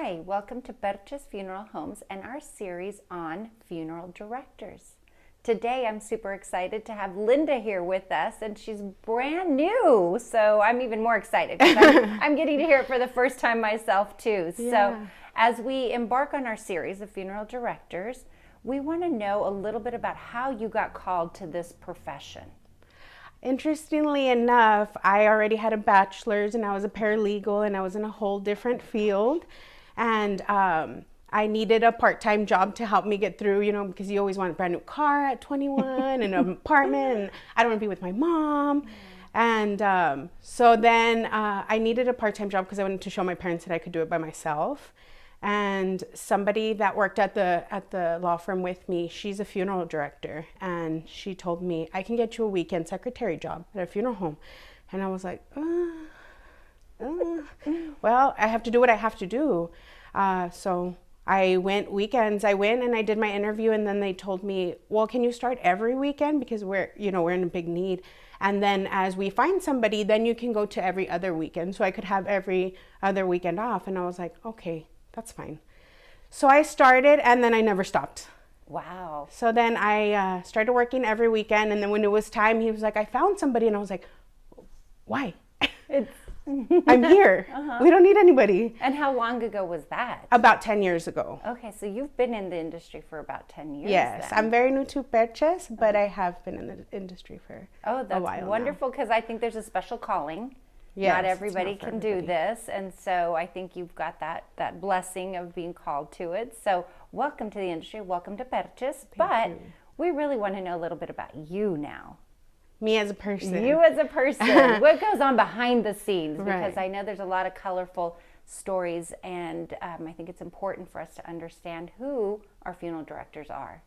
Hi, welcome to Perches Funeral Homes and our series on funeral directors. Today I'm super excited to have Linda here with us, and she's brand new, so I'm even more excited because I'm getting to hear it for the first time myself too. Yeah. So as we embark on our series of funeral directors, we want to know a little bit about how you got called to this profession. Interestingly enough, I already had a bachelor's and I was a paralegal and I was in a whole different field. And I needed a part-time job to help me get through, because you always want a brand new car at 21 and an apartment, and I don't want to be with my mom. And so then I needed a part-time job because I wanted to show my parents that I could do it by myself. And somebody that worked at the law firm with me, she's a funeral director, and she told me, I can get you a weekend secretary job at a funeral home. And I was like, well, I have to do what I have to do. So I went weekends. I went and I did my interview, and then they told me, well, can you start every weekend, because we're in a big need. And then as we find somebody, then you can go to every other weekend. So I could have every other weekend off. And I was like, okay, that's fine. So I started, and then I never stopped. Wow. So then I started working every weekend, and then when it was time, he was like, I found somebody, and I was like, why? I'm here. We don't need anybody. And how long ago was that? About 10 years ago. Okay, so you've been in the industry for about 10 years. Yes, then. I'm very new to Perches, but I have been in the industry for a while. Oh, that's wonderful, because I think there's a special calling. Yes, not everybody can do this, and so I think you've got that blessing of being called to it. So welcome to the industry, welcome to Perches, but we really want to know a little bit about you now. Me as a person. You as a person. What goes on behind the scenes? Because Right. I know there's a lot of colorful stories, and I think it's important for us to understand who our funeral directors are.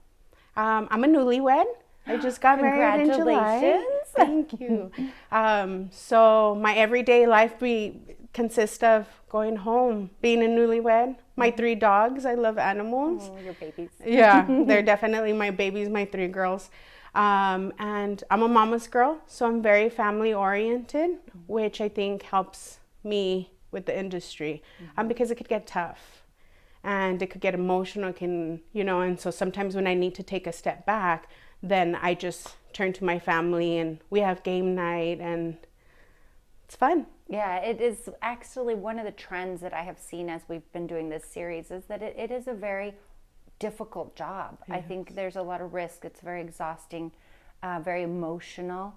I'm a newlywed. I just got married in July. Congratulations. Thank you. So my everyday life consists of going home, being a newlywed, my 3 dogs. I love animals. Oh, your babies. Yeah, they're definitely my babies, my 3 girls. And I'm a mama's girl, so I'm very family oriented, which I think helps me with the industry, because it could get tough and it could get emotional, and so sometimes when I need to take a step back, then I just turn to my family, and we have game night, and it's fun. Yeah, it is actually one of the trends that I have seen as we've been doing this series is that it is a very difficult job. Yes. I think there's a lot of risk. It's very exhausting, very emotional.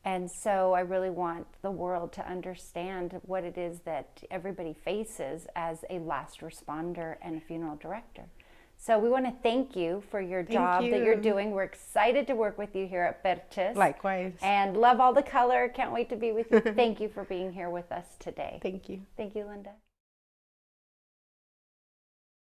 And so I really want the world to understand what it is that everybody faces as a last responder and a funeral director. So we want to thank you for your job that you're doing. We're excited to work with you here at Perches. Likewise. And love all the color. Can't wait to be with you. Thank you for being here with us today. Thank you. Thank you, Linda.